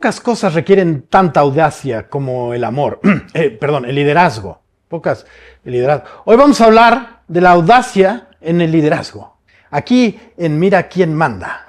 Pocas cosas requieren tanta audacia como el amor. Perdón, el liderazgo. El liderazgo. Hoy vamos a hablar de la audacia en el liderazgo. Aquí en Mira quién manda.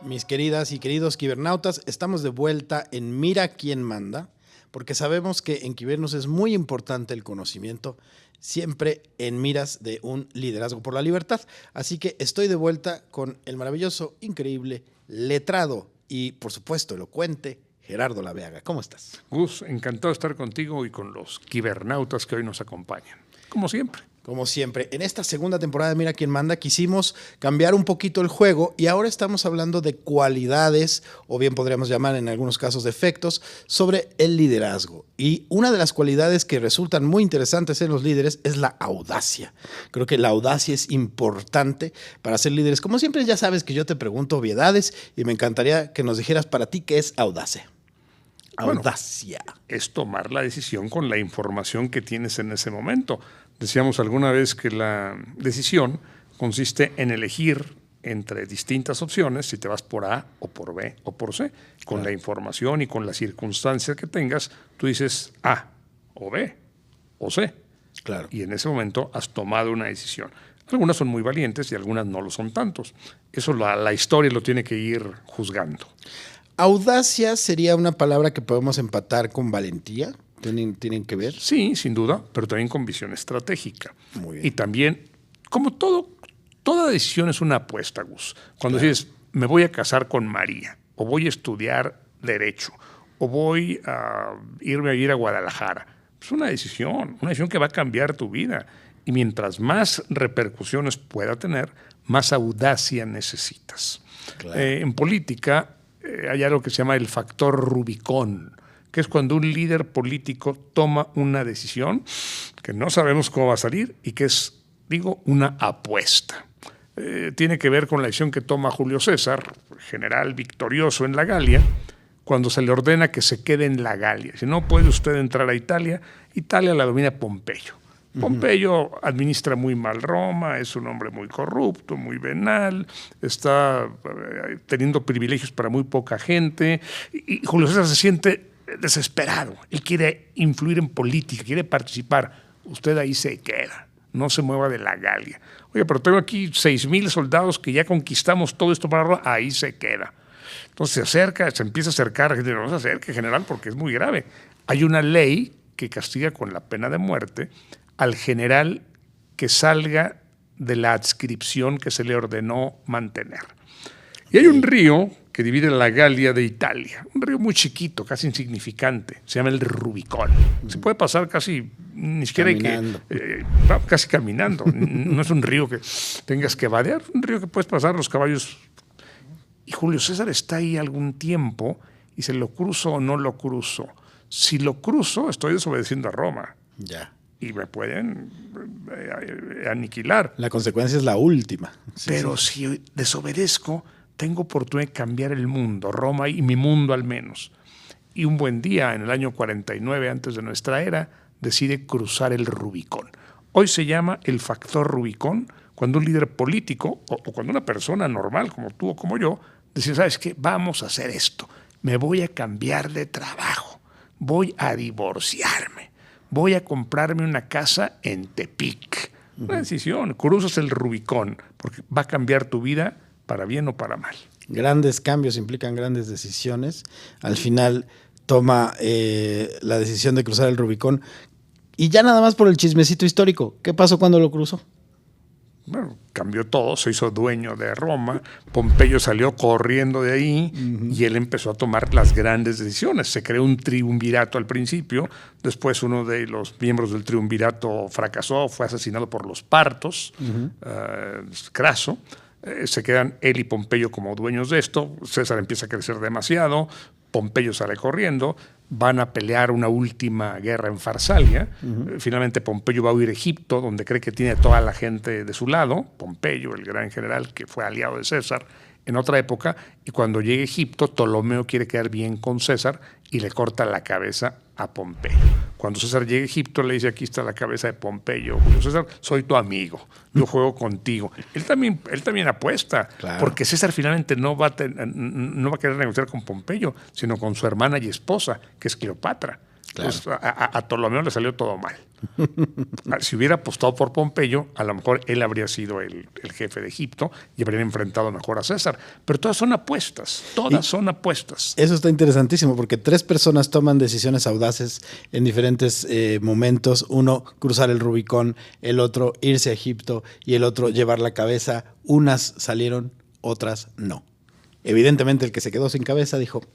Mis queridas y queridos kibernautas, estamos de vuelta en Mira quién manda, porque sabemos que en Kibernos es muy importante el conocimiento, siempre en miras de un liderazgo por la libertad. Así que estoy de vuelta con el maravilloso, increíble, letrado y, por supuesto, elocuente Gerardo Laveaga. ¿Cómo estás? Gus, encantado de estar contigo y con los kibernautas que hoy nos acompañan, como siempre. Como siempre, en esta segunda temporada de Mira quién manda quisimos cambiar un poquito el juego y ahora estamos hablando de cualidades, o bien podríamos llamar en algunos casos defectos, sobre el liderazgo. Y una de las cualidades que resultan muy interesantes en los líderes es la audacia. Creo que la audacia es importante para ser líderes. Como siempre, ya sabes que yo te pregunto obviedades y me encantaría que nos dijeras para ti qué es audacia. Audacia. Bueno, es tomar la decisión con la información que tienes en ese momento. Decíamos alguna vez que la decisión consiste en elegir entre distintas opciones, si te vas por A o por B o por C. Con la información y con las circunstancias que tengas, tú dices A o B o C. Claro. Y en ese momento has tomado una decisión. Algunas son muy valientes y algunas no lo son tantos. Eso la historia lo tiene que ir juzgando. Audacia sería una palabra que podemos empatar con valentía. ¿Tienen que ver? Sí, sin duda, pero también con visión estratégica. Muy bien. Y también, como toda decisión es una apuesta, Gus. Cuando dices, me voy a casar con María, o voy a estudiar Derecho, o voy a irme a vivir a Guadalajara, es una decisión que va a cambiar tu vida. Y mientras más repercusiones pueda tener, más audacia necesitas. Claro. En política hay algo que se llama el factor Rubicón, que es cuando un líder político toma una decisión que no sabemos cómo va a salir y que es, una apuesta. Tiene que ver con la decisión que toma Julio César, general victorioso en la Galia, cuando se le ordena que se quede en la Galia. Si no puede usted entrar a Italia, Italia la domina Pompeyo. Pompeyo administra muy mal Roma, es un hombre muy corrupto, muy venal, está teniendo privilegios para muy poca gente, y Julio César se siente desesperado. Él quiere influir en política, quiere participar. Usted ahí se queda, no se mueva de la Galia. Oye, pero tengo aquí 6,000 soldados que ya conquistamos todo esto para Roma, ahí se queda. Entonces se empieza a acercar, no se acerque, general, porque es muy grave. Hay una ley que castiga con la pena de muerte al general que salga de la adscripción que se le ordenó mantener. Y hay un río que divide la Galia de Italia, un río muy chiquito, casi insignificante, se llama el Rubicón. Se puede pasar casi, ni siquiera caminando. Casi caminando. No es un río que tengas que vadear, es un río que puedes pasar los caballos. Y Julio César está ahí algún tiempo y se lo cruzo o no lo cruzo. Si lo cruzo, estoy desobedeciendo a Roma. Ya. Y me pueden aniquilar. La consecuencia es la última. Pero si desobedezco, tengo oportunidad de cambiar el mundo, Roma y mi mundo al menos. Y un buen día, en el año 49 antes de nuestra era, decide cruzar el Rubicón. Hoy se llama el factor Rubicón cuando un líder político o cuando una persona normal como tú o como yo decide, ¿sabes qué? Vamos a hacer esto. Me voy a cambiar de trabajo. Voy a divorciarme. Voy a comprarme una casa en Tepic. Una decisión. Cruzas el Rubicón porque va a cambiar tu vida para bien o para mal. Grandes cambios implican grandes decisiones. Al final toma la decisión de cruzar el Rubicón. Y ya nada más por el chismecito histórico. ¿Qué pasó cuando lo cruzó? Bueno, cambió todo, se hizo dueño de Roma, Pompeyo salió corriendo de ahí y él empezó a tomar las grandes decisiones. Se creó un triunvirato al principio, después uno de los miembros del triunvirato fracasó, fue asesinado por los partos, Craso. Se quedan él y Pompeyo como dueños de esto, César empieza a crecer demasiado, Pompeyo sale corriendo, van a pelear una última guerra en Farsalia. Finalmente Pompeyo va a huir a Egipto, donde cree que tiene toda la gente de su lado. Pompeyo, el gran general que fue aliado de César, en otra época, y cuando llega a Egipto, Ptolomeo quiere quedar bien con César y le corta la cabeza a Pompeyo. Cuando César llega a Egipto, le dice: aquí está la cabeza de Pompeyo. Julio César, soy tu amigo, yo juego contigo. Él también apuesta, claro, porque César finalmente no va a querer negociar con Pompeyo, sino con su hermana y esposa, que es Cleopatra. Claro. Pues a Ptolomeo le salió todo mal. Si hubiera apostado por Pompeyo, a lo mejor él habría sido el jefe de Egipto y habrían enfrentado mejor a César. Pero todas son apuestas, son apuestas. Eso está interesantísimo, porque 3 personas toman decisiones audaces en diferentes momentos. Uno, cruzar el Rubicón; el otro, irse a Egipto; y el otro, llevar la cabeza. Unas salieron, otras no. Evidentemente, el que se quedó sin cabeza dijo: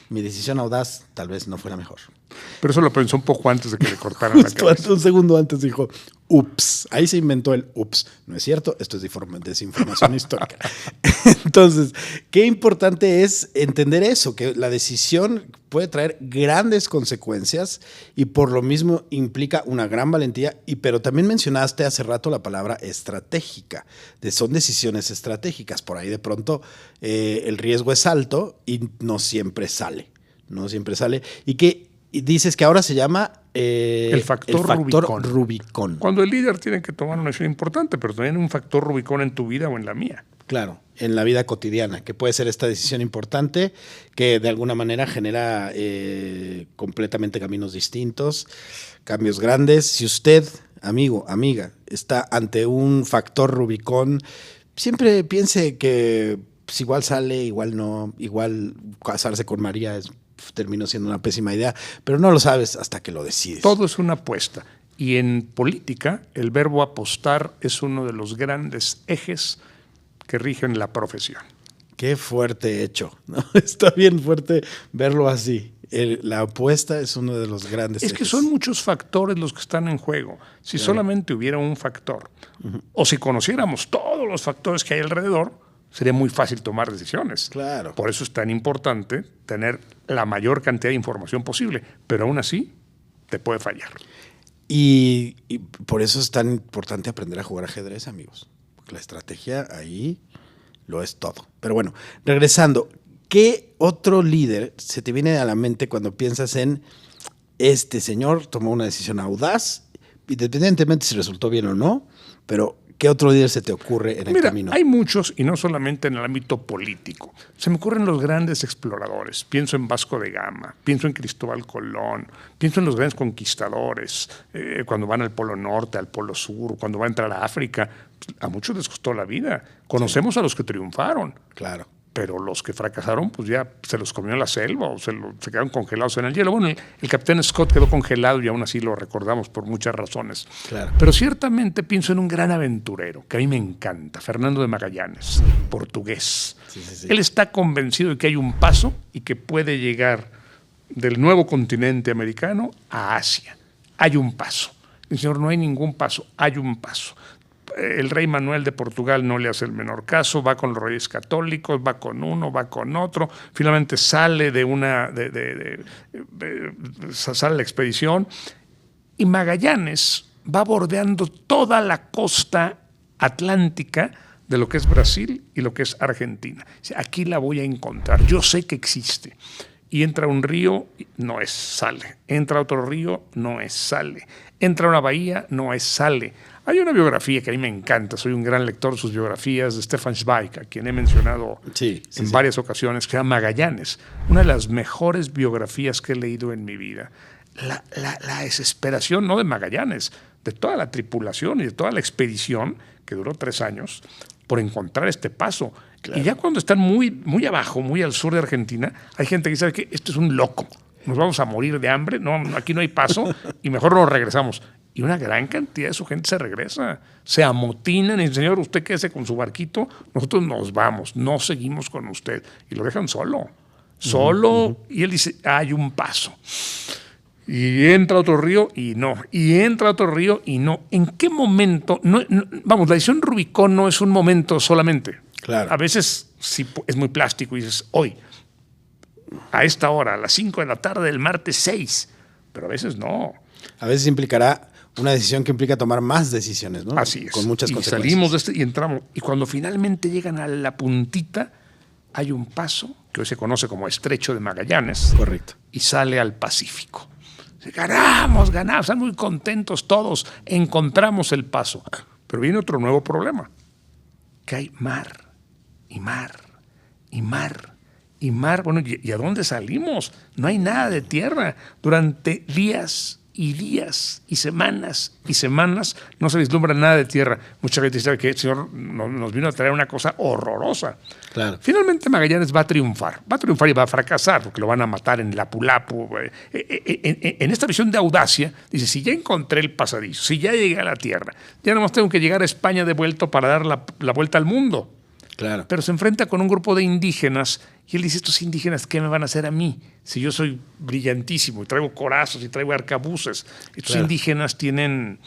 mi decisión audaz tal vez no fue la mejor. Pero eso lo pensó un poco antes de que le cortaran la cabeza. Un segundo antes dijo: ups. Ahí se inventó el ups. No es cierto, esto es desinformación histórica. Entonces, qué importante es entender eso, que la decisión puede traer grandes consecuencias y por lo mismo implica una gran valentía. Pero también mencionaste hace rato la palabra estratégica. Son decisiones estratégicas. Por ahí de pronto el riesgo es alto y no siempre sale. Y dices que ahora se llama el factor Rubicón. Cuando el líder tiene que tomar una decisión importante, pero también un factor Rubicón en tu vida o en la mía. Claro, en la vida cotidiana, que puede ser esta decisión importante que de alguna manera genera completamente caminos distintos, cambios grandes. Si usted, amigo, amiga, está ante un factor Rubicón, siempre piense que pues, igual sale, igual no, igual casarse con María terminó siendo una pésima idea, pero no lo sabes hasta que lo decides. Todo es una apuesta. Y en política, el verbo apostar es uno de los grandes ejes que rigen la profesión. Qué fuerte hecho, ¿no? Está bien fuerte verlo así. La apuesta es uno de los grandes ejes. Es que son muchos factores los que están en juego. Si solamente hubiera un factor, o si conociéramos todos los factores que hay alrededor, sería muy fácil tomar decisiones. Claro. Por eso es tan importante tener la mayor cantidad de información posible, pero aún así te puede fallar. Y por eso es tan importante aprender a jugar ajedrez, amigos. Porque la estrategia ahí lo es todo. Pero bueno, regresando, ¿qué otro líder se te viene a la mente cuando piensas en este señor tomó una decisión audaz, independientemente si resultó bien o no, pero ¿qué otro líder se te ocurre en el camino? Hay muchos, y no solamente en el ámbito político. Se me ocurren los grandes exploradores. Pienso en Vasco de Gama, pienso en Cristóbal Colón, pienso en los grandes conquistadores, cuando van al Polo Norte, al Polo Sur, cuando van a entrar a África. A muchos les costó la vida. Conocemos a los que triunfaron. Claro. Pero los que fracasaron, pues ya se los comió la selva o se quedaron congelados en el hielo. Bueno, el capitán Scott quedó congelado y aún así lo recordamos por muchas razones. Claro. Pero ciertamente pienso en un gran aventurero que a mí me encanta, Fernando de Magallanes, portugués. Sí. Él está convencido de que hay un paso y que puede llegar del nuevo continente americano a Asia. Hay un paso. El señor, no hay ningún paso, hay un paso. El rey Manuel de Portugal no le hace el menor caso, va con los reyes católicos, va con uno, va con otro, finalmente sale sale la expedición y Magallanes va bordeando toda la costa atlántica de lo que es Brasil y lo que es Argentina. Aquí la voy a encontrar, yo sé que existe. Y entra un río, no es, sale. Entra otro río, no es, sale. Entra una bahía, no es, sale. Hay una biografía que a mí me encanta, soy un gran lector de sus biografías, de Stefan Zweig, a quien he mencionado en varias ocasiones, que se llama Magallanes. Una de las mejores biografías que he leído en mi vida. La desesperación, no de Magallanes, de toda la tripulación y de toda la expedición, que duró 3 años, por encontrar este paso. Claro. Y ya cuando están muy, muy abajo, muy al sur de Argentina, hay gente que sabe que esto es un loco, nos vamos a morir de hambre, no, aquí no hay paso y mejor nos regresamos. Y una gran cantidad de su gente se regresa, se amotinan y dicen: señor, usted quédese con su barquito, nosotros nos vamos, no seguimos con usted. Y lo dejan solo. Y él dice: hay un paso. Y entra otro río y no. Y entra otro río y no. ¿En qué momento? Vamos, la decisión Rubicón no es un momento solamente. Claro. A veces sí es muy plástico y dices: hoy, a esta hora, a las 5 de la tarde del martes 6. Pero a veces no. A veces implicará una decisión que implica tomar más decisiones, ¿no? Así es. Con muchas consecuencias. Salimos de y entramos. Y cuando finalmente llegan a la puntita, hay un paso que hoy se conoce como Estrecho de Magallanes. Correcto. Y sale al Pacífico. Ganamos, están muy contentos todos, encontramos el paso. Pero viene otro nuevo problema, que hay mar, y mar, y mar, y mar. Bueno, ¿y a dónde salimos? No hay nada de tierra. Durante días y días y semanas no se vislumbra nada de tierra. Mucha gente dice que el Señor nos vino a traer una cosa horrorosa. Claro. Finalmente Magallanes va a triunfar y va a fracasar porque lo van a matar en Lapu-Lapu. En esta visión de audacia, dice, si ya encontré el pasadizo, si ya llegué a la tierra, ya nomás tengo que llegar a España de vuelta para dar la vuelta al mundo. Claro. Pero se enfrenta con un grupo de indígenas y él dice, estos indígenas, ¿qué me van a hacer a mí? Si yo soy brillantísimo y traigo corazos y traigo arcabuces. Estos indígenas tienen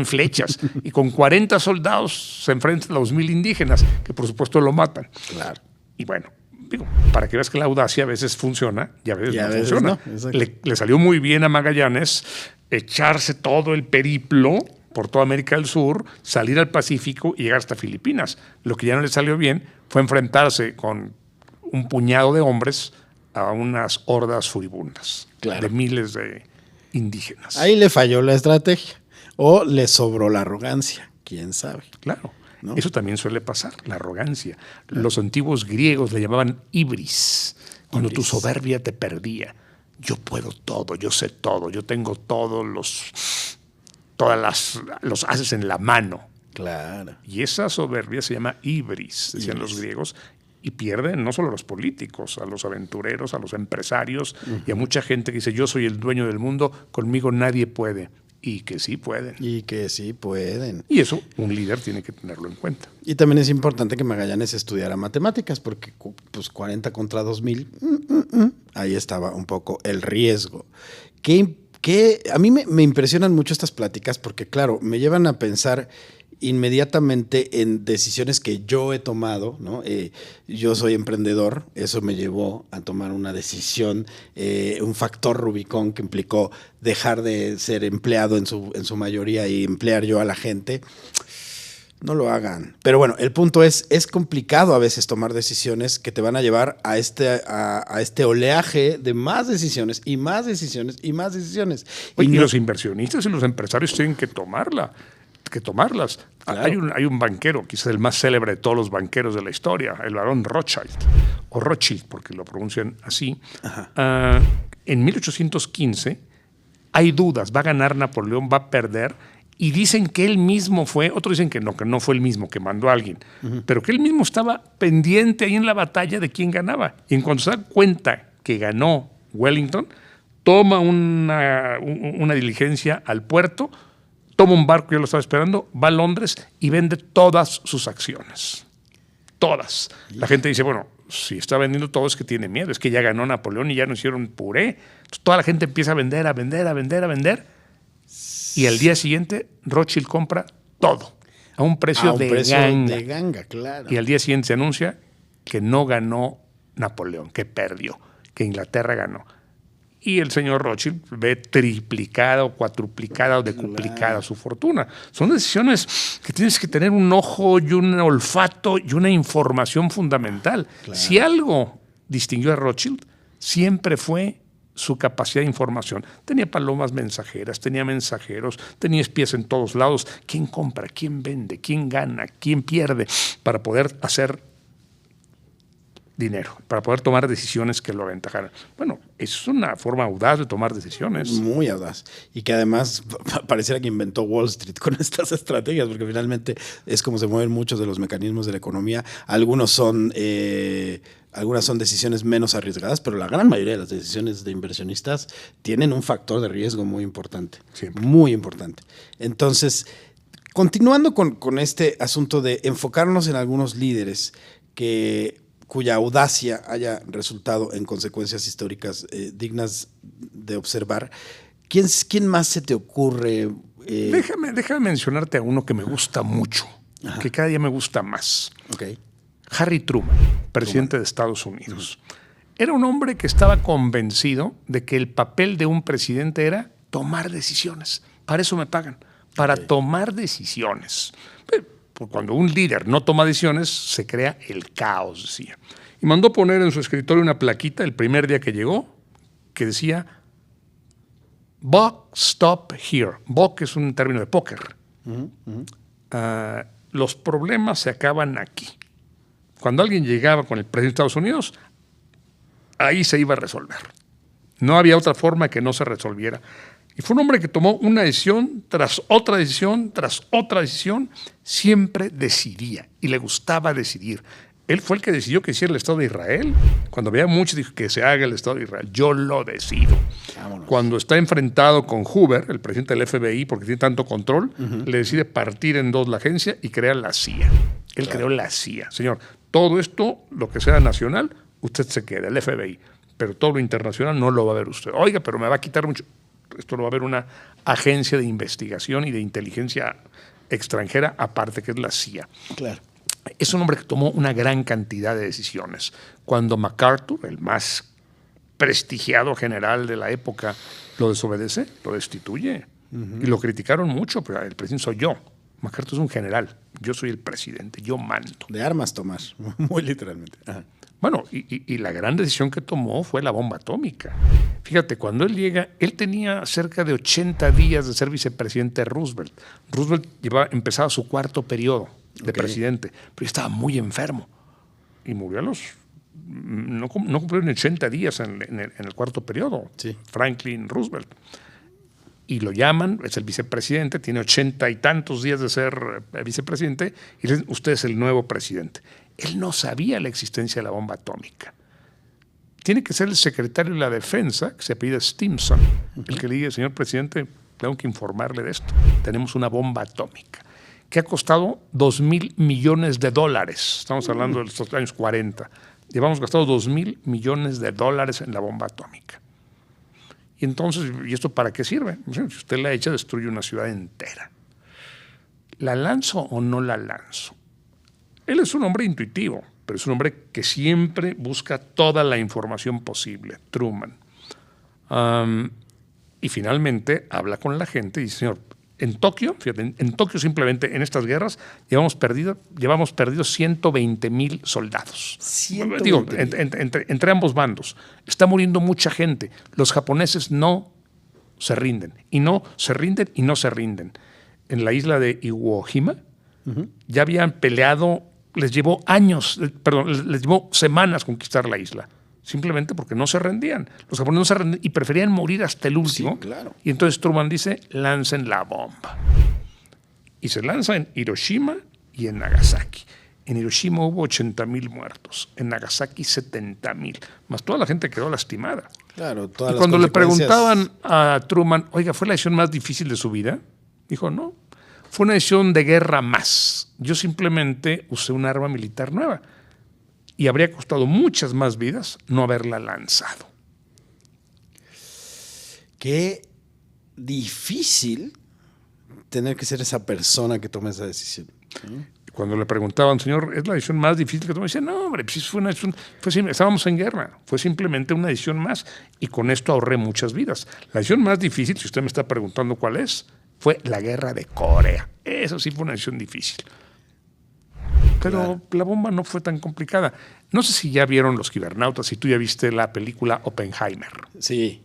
flechas y con 40 soldados se enfrentan a los 1,000 indígenas, que por supuesto lo matan. Claro. Y bueno, digo, para que veas que la audacia a veces funciona y a veces no funciona. No. Le salió muy bien a Magallanes echarse todo el periplo por toda América del Sur, salir al Pacífico y llegar hasta Filipinas. Lo que ya no le salió bien fue enfrentarse con un puñado de hombres a unas hordas furibundas de miles de indígenas. Ahí le falló la estrategia o le sobró la arrogancia, quién sabe. Claro, ¿no? Eso también suele pasar, la arrogancia. Los antiguos griegos le llamaban ibris, cuando tu soberbia te perdía. Yo puedo todo, yo sé todo, yo tengo todos los haces en la mano. Claro. Y esa soberbia se llama ibris, decían los griegos, y pierden no solo a los políticos, a los aventureros, a los empresarios y a mucha gente que dice, yo soy el dueño del mundo, conmigo nadie puede. Y que sí pueden. Y eso un líder tiene que tenerlo en cuenta. Y también es importante que Magallanes estudiara matemáticas, porque pues 40 contra 2,000, ahí estaba un poco el riesgo. Que a mí me impresionan mucho estas pláticas porque, claro, me llevan a pensar inmediatamente en decisiones que yo he tomado, ¿no? Yo soy emprendedor, eso me llevó a tomar una decisión, un factor Rubicón que implicó dejar de ser empleado en su mayoría y emplear yo a la gente. No lo hagan. Pero bueno, el punto es complicado a veces tomar decisiones que te van a llevar a este oleaje de más decisiones y más decisiones y más decisiones. Oye, y los inversionistas y los empresarios tienen que tomarlas. Claro. Hay un banquero, quizás el más célebre de todos los banqueros de la historia, el barón Rothschild, o Rothschild, porque lo pronuncian así. En 1815 hay dudas, va a ganar Napoleón, va a perder, y dicen que él mismo fue, otros dicen que no fue él mismo, que mandó a alguien, pero que él mismo estaba pendiente ahí en la batalla de quién ganaba. Y en cuanto se da cuenta que ganó Wellington, toma una diligencia al puerto, toma un barco, ya lo estaba esperando, va a Londres y vende todas sus acciones. Todas. La gente dice, bueno, si está vendiendo todo es que tiene miedo, es que ya ganó Napoleón y ya no hicieron puré. Entonces, toda la gente empieza a vender. Y al día siguiente, Rothschild compra todo a un precio de ganga. Claro. Y al día siguiente se anuncia que no ganó Napoleón, que perdió, que Inglaterra ganó. Y el señor Rothschild ve triplicada o cuatruplicada o decuplicada su fortuna. Son decisiones que tienes que tener un ojo y un olfato y una información fundamental. Claro. Si algo distinguió a Rothschild, siempre fue su capacidad de información. Tenía palomas mensajeras, tenía mensajeros, tenía espías en todos lados. ¿Quién compra? ¿Quién vende? ¿Quién gana? ¿Quién pierde? Para poder hacer dinero, para poder tomar decisiones que lo aventajaran. Bueno, es una forma audaz de tomar decisiones. Muy audaz. Y que además pareciera que inventó Wall Street con estas estrategias, porque finalmente es como se mueven muchos de los mecanismos de la economía. Algunas son decisiones menos arriesgadas, pero la gran mayoría de las decisiones de inversionistas tienen un factor de riesgo muy importante. Siempre. Muy importante. Entonces, continuando con este asunto de enfocarnos en algunos líderes cuya audacia haya resultado en consecuencias históricas dignas de observar, ¿quién más se te ocurre? Déjame mencionarte a uno que me gusta mucho, que cada día me gusta más. Okay. Harry Truman, presidente de Estados Unidos. Era un hombre que estaba convencido de que el papel de un presidente era tomar decisiones. Para eso me pagan, para tomar decisiones. Porque cuando un líder no toma decisiones, se crea el caos, decía. Y mandó poner en su escritorio una plaquita el primer día que llegó que decía "Buck stop here". Buck es un término de póker. Los problemas se acaban aquí. Cuando alguien llegaba con el presidente de Estados Unidos, ahí se iba a resolver. No había otra forma que no se resolviera. Y fue un hombre que tomó una decisión tras otra decisión, tras otra decisión. Siempre decidía y le gustaba decidir. Él fue el que decidió que hiciera el Estado de Israel. Cuando había muchos, dijo que se haga el Estado de Israel. Yo lo decido. Vámonos. Cuando está enfrentado con Hoover, el presidente del FBI, porque tiene tanto control, le decide partir en dos la agencia y crear la CIA. Él creó la CIA. Señor, todo esto, lo que sea nacional, usted se queda, el FBI. Pero todo lo internacional no lo va a ver usted. Oiga, pero me va a quitar mucho. Esto lo va a ver una agencia de investigación y de inteligencia extranjera, aparte que es la CIA. Claro. Es un hombre que tomó una gran cantidad de decisiones. Cuando MacArthur, el más prestigiado general de la época, lo desobedece, lo destituye. Y lo criticaron mucho, pero el presidente soy yo. MacArthur es un general, yo soy el presidente, yo mando. De armas, Tomás, muy literalmente. Ajá. Bueno, y la gran decisión que tomó fue la bomba atómica. Fíjate, cuando él llega, él tenía cerca de 80 días de ser vicepresidente de Roosevelt. Roosevelt empezaba su cuarto periodo de presidente, pero estaba muy enfermo y murió a los... No cumplió ni 80 días en el cuarto periodo, sí. Franklin Roosevelt. Y lo llaman, es el vicepresidente, tiene 80 y tantos días de ser vicepresidente, y le dicen, usted es el nuevo presidente. Él no sabía la existencia de la bomba atómica. Tiene que ser el secretario de la Defensa, que se apellida Stimson, el que le diga, señor presidente, tengo que informarle de esto. Tenemos una bomba atómica que ha costado $2,000 millones. Estamos hablando de los años 40. Llevamos gastado $2,000 millones en la bomba atómica. Y entonces, ¿y esto para qué sirve? Si usted la echa, destruye una ciudad entera. ¿La lanzo o no la lanzo? Él es un hombre intuitivo, pero es un hombre que siempre busca toda la información posible, Truman. Y finalmente habla con la gente y dice, señor, en Tokio, fíjate, en Tokio simplemente en estas guerras llevamos perdidos 120,000 soldados. 120,000. Digo, entre ambos bandos. Está muriendo mucha gente. Los japoneses no se rinden. Y no se rinden y no se rinden. En la isla de Iwo Jima ya habían peleado, les llevó semanas conquistar la isla. Simplemente porque no se rendían. Los japoneses no se rendían y preferían morir hasta el último. Sí, claro. Y entonces Truman dice, lancen la bomba. Y se lanza en Hiroshima y en Nagasaki. En Hiroshima hubo 80,000 muertos, en Nagasaki 70,000, más toda la gente quedó lastimada. Claro, todas y las cuando le consecuencias... preguntaban a Truman, oiga, ¿fue la decisión más difícil de su vida? Dijo, no, fue una decisión de guerra más. Yo simplemente usé un arma militar nueva. Y habría costado muchas más vidas no haberla lanzado. Qué difícil tener que ser esa persona que tome esa decisión. Cuando le preguntaban, señor, ¿es la decisión más difícil que tomó? Dice, no, hombre, pues fue una decisión, estábamos en guerra, fue simplemente una decisión más y con esto ahorré muchas vidas. La decisión más difícil, si usted me está preguntando cuál es, fue la guerra de Corea. Eso sí fue una decisión difícil. Pero la bomba no fue tan complicada. No sé si ya vieron Los Cibernautas, si tú ya viste la película Oppenheimer. Sí.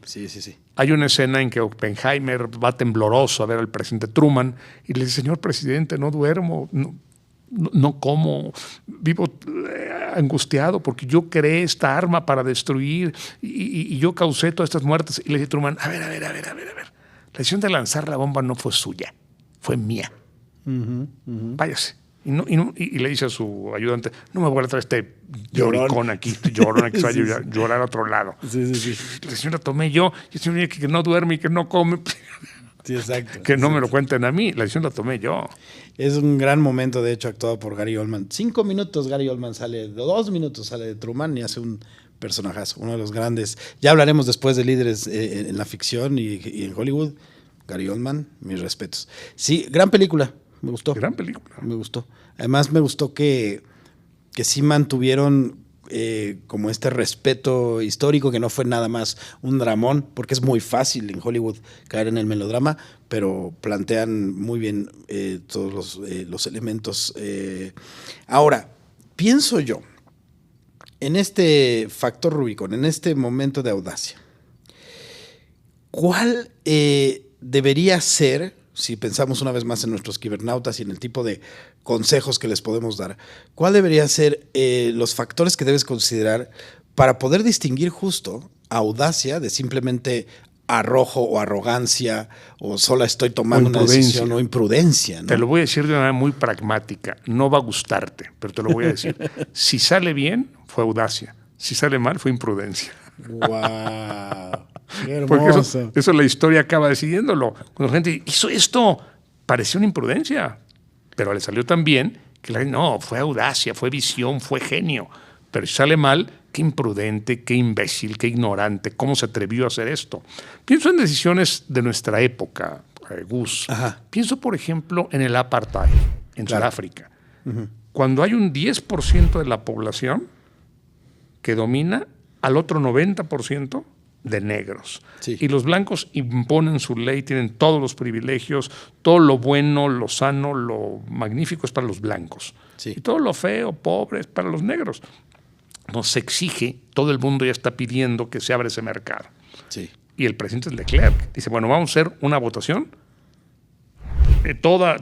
Hay una escena en que Oppenheimer va tembloroso a ver al presidente Truman y le dice, señor presidente, no duermo, no como, vivo angustiado porque yo creé esta arma para destruir y yo causé todas estas muertes. Y le dice Truman, a ver. La decisión de lanzar la bomba no fue suya, fue mía. Váyase. Y le dice a su ayudante, no me voy a traer este lloricón aquí, llorón que se va a llorar a otro lado. Sí. La señora tomé yo, y el señor que no duerme y que no come. Sí, exacto. Que no me lo cuenten a mí, la decisión la tomé yo. Es un gran momento, de hecho, actuado por Gary Oldman. 5 minutos Gary Oldman sale, 2 minutos sale de Truman y hace un personajazo, uno de los grandes. Ya hablaremos después de líderes en la ficción y en Hollywood. Gary Oldman, mis respetos. Sí, gran película. Me gustó. Gran película. Me gustó. Además, me gustó que sí mantuvieron como este respeto histórico, que no fue nada más un dramón, porque es muy fácil en Hollywood caer en el melodrama, pero plantean muy bien todos los elementos. Ahora, pienso yo, en este factor Rubicon, en este momento de audacia, ¿cuál debería ser, si pensamos una vez más en nuestros cibernautas y en el tipo de consejos que les podemos dar, cuál debería ser los factores que debes considerar para poder distinguir justo audacia de simplemente arrojo o arrogancia o solo estoy tomando una decisión o imprudencia, ¿no? Te lo voy a decir de una manera muy pragmática. No va a gustarte, pero te lo voy a decir. Si sale bien, fue audacia. Si sale mal, fue imprudencia. ¡Wow! ¡Qué hermoso! Porque eso la historia acaba decidiéndolo. Cuando la gente hizo esto, pareció una imprudencia, pero le salió tan bien que la gente, no, fue audacia, fue visión, fue genio. Pero si sale mal, qué imprudente, qué imbécil, qué ignorante, cómo se atrevió a hacer esto. Pienso en decisiones de nuestra época, Gus. Ajá. Pienso, por ejemplo, en el apartheid, en Sudáfrica. Cuando hay un 10% de la población que domina al otro 90% de negros. Sí. Y los blancos imponen su ley, tienen todos los privilegios, todo lo bueno, lo sano, lo magnífico es para los blancos. Sí. Y todo lo feo, pobre, es para los negros. Nos exige, todo el mundo ya está pidiendo que se abra ese mercado. Sí. Y el presidente Leclerc dice, bueno, vamos a hacer una votación. Toda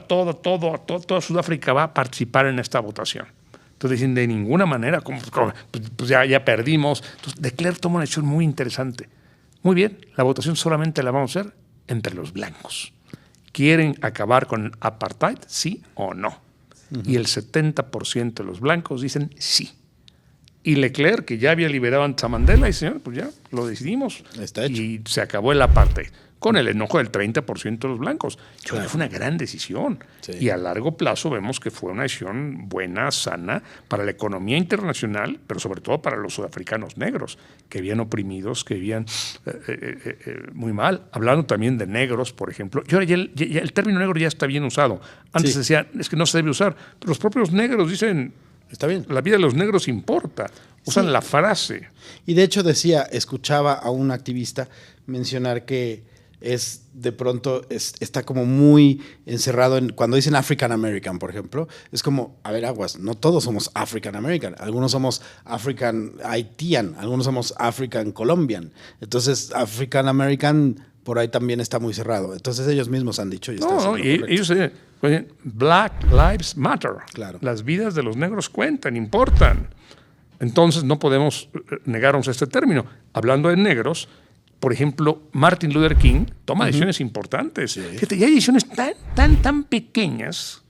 Sudáfrica va a participar en esta votación. Entonces dicen, de ninguna manera, pues ya perdimos. Entonces Leclerc toma una decisión muy interesante. Muy bien, la votación solamente la vamos a hacer entre los blancos. ¿Quieren acabar con el apartheid, sí o no? Y el 70% de los blancos dicen sí. Y Leclerc, que ya había liberado a Nelson Mandela, dice, pues ya lo decidimos. Está hecho. Y se acabó el apartheid, con el enojo del 30% de los blancos. Yo creo que fue una gran decisión. Sí. Y a largo plazo vemos que fue una decisión buena, sana, para la economía internacional, pero sobre todo para los sudafricanos negros, que vivían oprimidos, que vivían muy mal. Hablando también de negros, por ejemplo. Y ahora ya el término negro ya está bien usado. Antes Sí. decía, es que no se debe usar. Pero los propios negros dicen, Está bien. la vida de los negros importa. Usan la frase. Y de hecho escuchaba a un activista mencionar que de pronto está como muy encerrado en, cuando dicen African American, por ejemplo, es como, a ver, aguas, no todos somos African American, algunos somos African Haitian, algunos somos African Colombian, entonces African American por ahí también está muy cerrado, entonces ellos mismos han dicho y está No, haciendo y ellos dicen, Black Lives Matter. Claro. Las vidas de los negros cuentan, importan. Entonces no podemos negarnos a este término. Hablando de negros, por ejemplo, Martin Luther King toma decisiones importantes. Sí. Fíjate, y hay decisiones tan pequeñas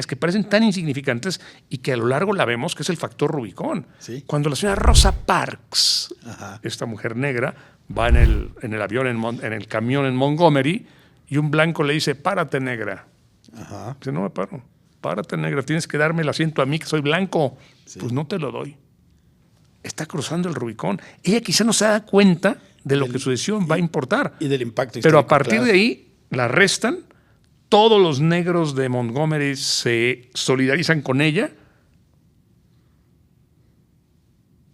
que parecen tan insignificantes y que a lo largo la vemos, que es el factor Rubicón. Sí. Cuando la señora Rosa Parks, Ajá. esta mujer negra, va en el avión, en el camión en Montgomery, y un blanco le dice, párate, negra. Ajá. Dice, no me paro. Párate, negra, tienes que darme el asiento a mí, que soy blanco. Sí. Pues no te lo doy. Está cruzando el Rubicón. Ella quizá no se da cuenta de lo que su decisión va a importar. Y del impacto histórico. Pero a partir de ahí la arrestan, todos los negros de Montgomery se solidarizan con ella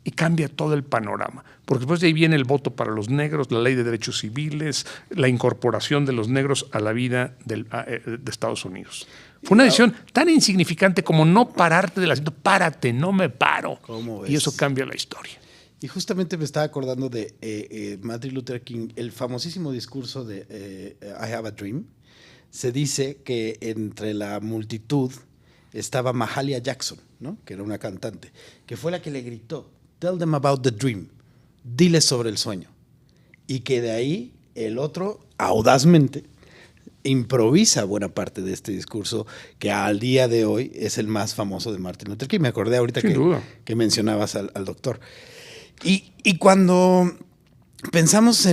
y cambia todo el panorama. Porque después de ahí viene el voto para los negros, la ley de derechos civiles, la incorporación de los negros a la vida de Estados Unidos. Fue una decisión tan insignificante como no pararte del asiento. Párate, no me paro. ¿Cómo ves? Y eso cambia la historia. Y justamente me estaba acordando de Martin Luther King, el famosísimo discurso de I Have a Dream. Se dice que entre la multitud estaba Mahalia Jackson, ¿no? Que era una cantante, que fue la que le gritó, "Tell them about the dream", diles sobre el sueño. Y que de ahí el otro, audazmente, improvisa buena parte de este discurso que al día de hoy es el más famoso de Martin Luther King. Me acordé ahorita que mencionabas al doctor. Y cuando pensamos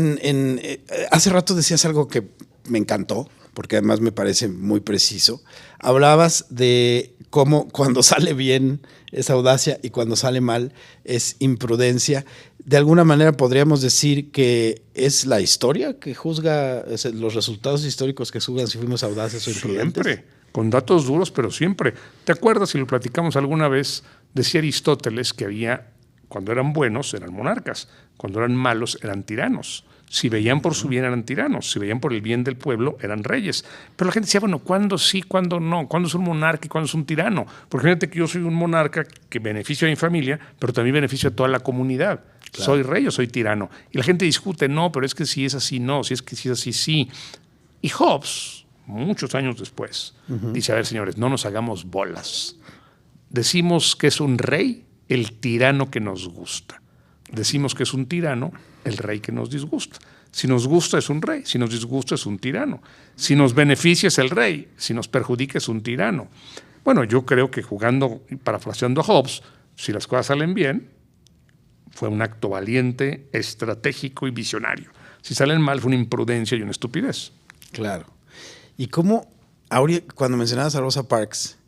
hace rato decías algo que me encantó, porque además me parece muy preciso. Hablabas de cómo cuando sale bien es audacia y cuando sale mal es imprudencia. De alguna manera podríamos decir que es la historia que juzga, los resultados históricos que juzgan si fuimos audaces o imprudentes. Siempre, con datos duros, pero siempre. ¿Te acuerdas, si lo platicamos alguna vez, decía Aristóteles que había Cuando eran buenos eran monarcas, cuando eran malos eran tiranos. Si veían por su bien eran tiranos, si veían por el bien del pueblo eran reyes. Pero la gente decía, bueno, ¿cuándo sí, cuándo no? ¿Cuándo es un monarca y cuándo es un tirano? Porque fíjate que yo soy un monarca que beneficio a mi familia, pero también beneficio a toda la comunidad. Claro. ¿Soy rey o soy tirano? Y la gente discute, no, pero es que si es así, no, si es que si es así, sí. Y Hobbes, muchos años después, dice, a ver, señores, no nos hagamos bolas. Decimos que es un rey el tirano que nos gusta. Decimos que es un tirano el rey que nos disgusta. Si nos gusta es un rey, si nos disgusta es un tirano. Si nos beneficia es el rey, si nos perjudica es un tirano. Bueno, yo creo que jugando y parafraseando a Hobbes, si las cosas salen bien, fue un acto valiente, estratégico y visionario. Si salen mal, fue una imprudencia y una estupidez. Claro. Y cómo, cuando mencionabas a Rosa Parks,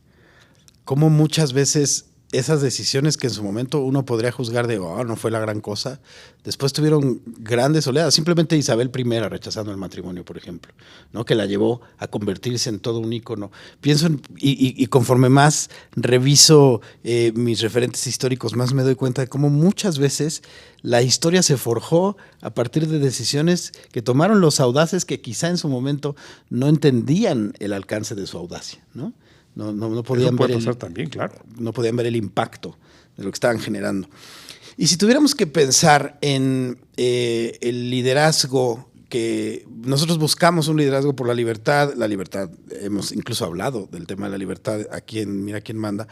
cómo muchas veces esas decisiones que en su momento uno podría juzgar de, no fue la gran cosa, después tuvieron grandes oleadas. Simplemente Isabel I rechazando el matrimonio, por ejemplo, ¿no? Que la llevó a convertirse en todo un ícono. Pienso y conforme más reviso mis referentes históricos, más me doy cuenta de cómo muchas veces la historia se forjó a partir de decisiones que tomaron los audaces que quizá en su momento no entendían el alcance de su audacia, ¿no? No podían ver también, claro. No podían ver el impacto de lo que estaban generando. Y si tuviéramos que pensar en el liderazgo, que nosotros buscamos un liderazgo por la libertad, hemos incluso hablado del tema de la libertad aquí en Mira quién manda.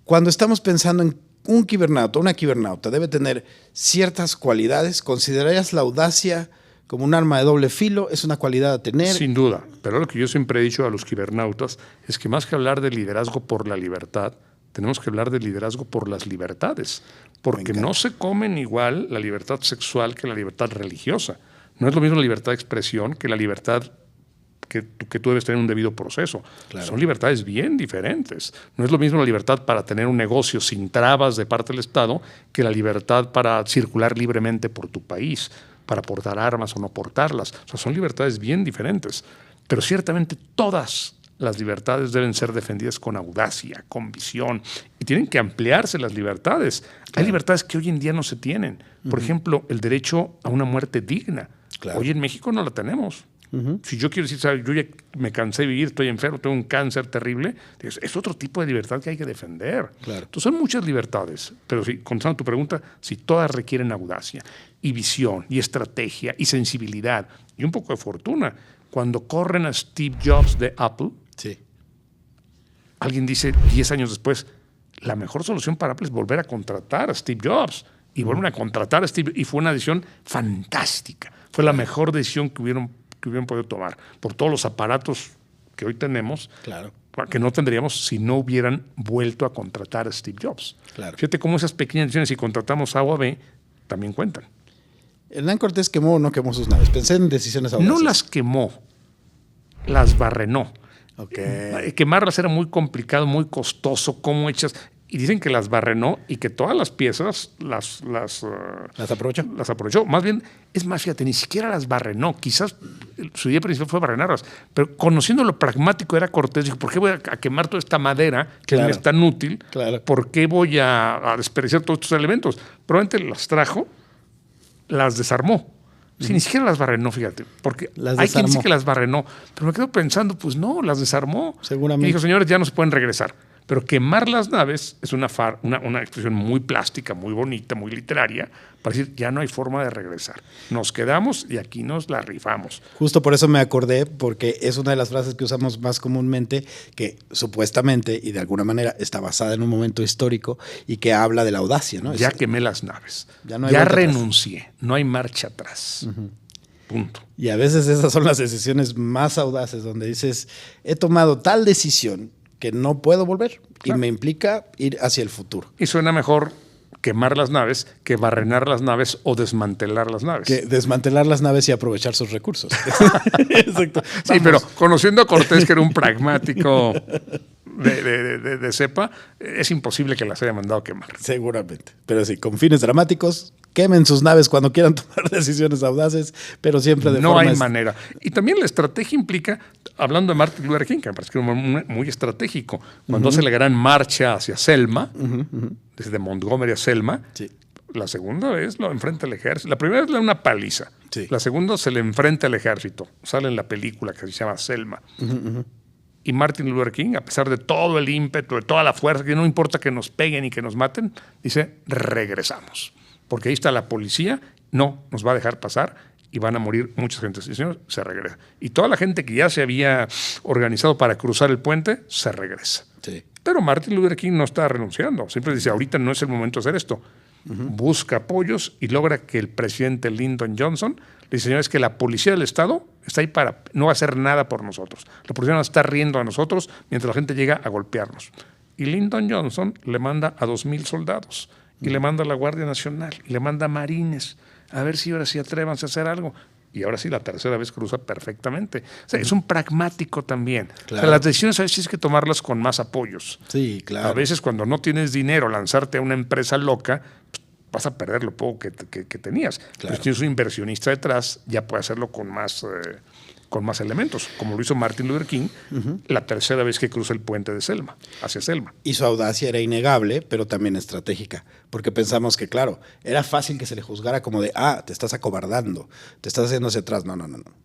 Cuando estamos pensando en un kibernauta, una kibernauta debe tener ciertas cualidades. ¿Considerarías la audacia como un arma de doble filo? ¿Es una cualidad a tener? Sin duda, pero lo que yo siempre he dicho a los kibernautas es que más que hablar de liderazgo por la libertad, tenemos que hablar de liderazgo por las libertades, porque no se comen igual la libertad sexual que la libertad religiosa. No es lo mismo la libertad de expresión que la libertad que tú debes tener un debido proceso. Claro. Son libertades bien diferentes. No es lo mismo la libertad para tener un negocio sin trabas de parte del Estado que la libertad para circular libremente por tu país, para portar armas o no portarlas. O sea, son libertades bien diferentes. Pero ciertamente todas las libertades deben ser defendidas con audacia, con visión, y tienen que ampliarse las libertades. Claro. Hay libertades que hoy en día no se tienen. Por ejemplo, el derecho a una muerte digna. Claro. Hoy en México no la tenemos. Si yo quiero decir, ¿sabes? Yo ya me cansé de vivir, estoy enfermo, tengo un cáncer terrible, es otro tipo de libertad que hay que defender. Claro. Entonces son muchas libertades, pero contestando tu pregunta, si todas requieren audacia y visión y estrategia y sensibilidad y un poco de fortuna. Cuando corren a Steve Jobs de Apple, sí, alguien dice 10 años después, la mejor solución para Apple es volver a contratar a Steve Jobs y volver a contratar a Steve, y fue una decisión fantástica. Fue la mejor decisión que hubieran podido tomar por todos los aparatos que hoy tenemos, claro, que no tendríamos si no hubieran vuelto a contratar a Steve Jobs. Claro. Fíjate cómo esas pequeñas decisiones, si contratamos a UAB, también cuentan. Hernán Cortés quemó o no quemó sus naves. Pensé en decisiones audaces. No las quemó, las barrenó. Okay. Quemarlas era muy complicado, muy costoso, cómo hechas. Y dicen que las barrenó y que todas las piezas las aprovechó. Las aprovechó. Más bien, es más, fíjate, ni siquiera las barrenó. Quizás su idea principal fue barrenarlas. Pero conociendo lo pragmático era Cortés, dijo, ¿por qué voy a quemar toda esta madera que me es tan útil? Claro. ¿Por qué voy a desperdiciar todos estos elementos? Probablemente las trajo, las desarmó. Si ni siquiera las barrenó, fíjate, porque hay quien dice que las barrenó, pero me quedo pensando, pues no, las desarmó. Seguramente. Y dijo, señores, ya no se pueden regresar. Pero quemar las naves es una expresión muy plástica, muy bonita, muy literaria, para decir, ya no hay forma de regresar. Nos quedamos y aquí nos la rifamos. Justo por eso me acordé, porque es una de las frases que usamos más comúnmente, que supuestamente y de alguna manera está basada en un momento histórico y que habla de la audacia, ¿no? Ya quemé las naves, ya renuncié, no hay marcha atrás. Punto. Y a veces esas son las decisiones más audaces, donde dices, he tomado tal decisión que no puedo volver, claro, y me implica ir hacia el futuro. Y suena mejor quemar las naves que barrenar las naves o desmantelar las naves. Que desmantelar las naves y aprovechar sus recursos. Exacto. Sí, pero conociendo a Cortés, que era un pragmático de cepa, es imposible que las haya mandado a quemar. Seguramente. Pero sí, con fines dramáticos, quemen sus naves cuando quieran tomar decisiones audaces, pero siempre de forma... No hay manera. Y también la estrategia implica, hablando de Martin Luther King, que me parece que es muy estratégico, cuando hace la gran marcha hacia Selma, desde Montgomery a Selma, sí, La segunda vez lo enfrenta el ejército. La primera vez le da una paliza. Sí. La segunda se le enfrenta al ejército. Sale en la película que se llama Selma. Y Martin Luther King, a pesar de todo el ímpetu, de toda la fuerza, que no importa que nos peguen y que nos maten, dice, regresamos. Porque ahí está la policía, no nos va a dejar pasar y van a morir muchas gentes. Y el señor se regresa. Y toda la gente que ya se había organizado para cruzar el puente, se regresa. Sí. Pero Martin Luther King no está renunciando. Siempre dice, ahorita no es el momento de hacer esto. Busca apoyos y logra que el presidente Lyndon Johnson le dice, señores, que la policía del Estado está ahí para no hacer nada por nosotros. La policía nos está riendo a nosotros mientras la gente llega a golpearnos. Y Lyndon Johnson le manda a 2,000 soldados y le manda a la Guardia Nacional y le manda a marines a ver si ahora sí atrévanse a hacer algo. Y ahora sí, la tercera vez cruza perfectamente. O sea, es un pragmático también. Claro. O sea, las decisiones a veces hay que tomarlas con más apoyos. Sí, claro. A veces cuando no tienes dinero, lanzarte a una empresa loca, pues, vas a perder lo poco que tenías. Claro. Pero si tienes un inversionista detrás, ya puede hacerlo con más elementos, como lo hizo Martin Luther King la tercera vez que cruza el puente de Selma, hacia Selma. Y su audacia era innegable, pero también estratégica, porque pensamos que, claro, era fácil que se le juzgara como de, te estás acobardando, te estás haciendo hacia atrás. No.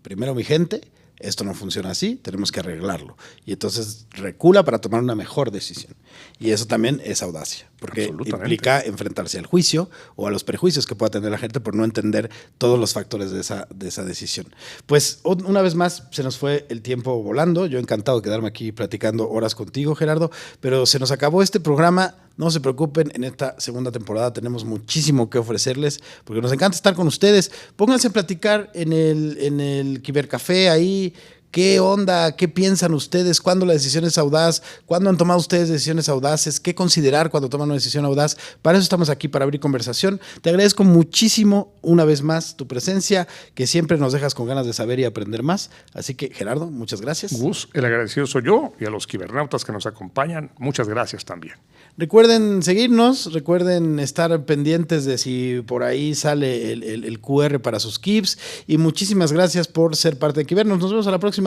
Primero, mi gente, esto no funciona así, tenemos que arreglarlo. Y entonces recula para tomar una mejor decisión. Y eso también es audacia, porque implica enfrentarse al juicio o a los prejuicios que pueda tener la gente por no entender todos los factores de esa decisión. Pues una vez más se nos fue el tiempo volando. Yo encantado de quedarme aquí platicando horas contigo, Gerardo, pero se nos acabó este programa. No se preocupen, en esta segunda temporada tenemos muchísimo que ofrecerles, porque nos encanta estar con ustedes. Pónganse a platicar en el Cibercafé ahí. ¿Qué onda? ¿Qué piensan ustedes? ¿Cuándo la decisión es audaz? ¿Cuándo han tomado ustedes decisiones audaces? ¿Qué considerar cuando toman una decisión audaz? Para eso estamos aquí, para abrir conversación. Te agradezco muchísimo una vez más tu presencia, que siempre nos dejas con ganas de saber y aprender más. Así que, Gerardo, muchas gracias. Gus, el agradecido soy yo, y a los cibernautas que nos acompañan, muchas gracias también. Recuerden seguirnos, recuerden estar pendientes de si por ahí sale el QR para sus Kibs, y muchísimas gracias por ser parte de Kibernos. Nos vemos a la próxima.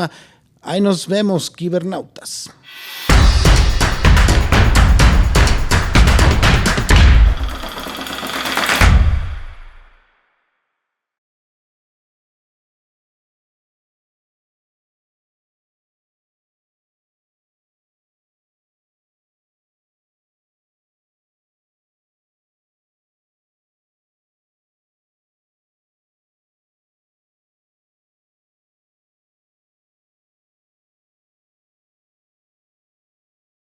Ahí nos vemos, Kibernautas.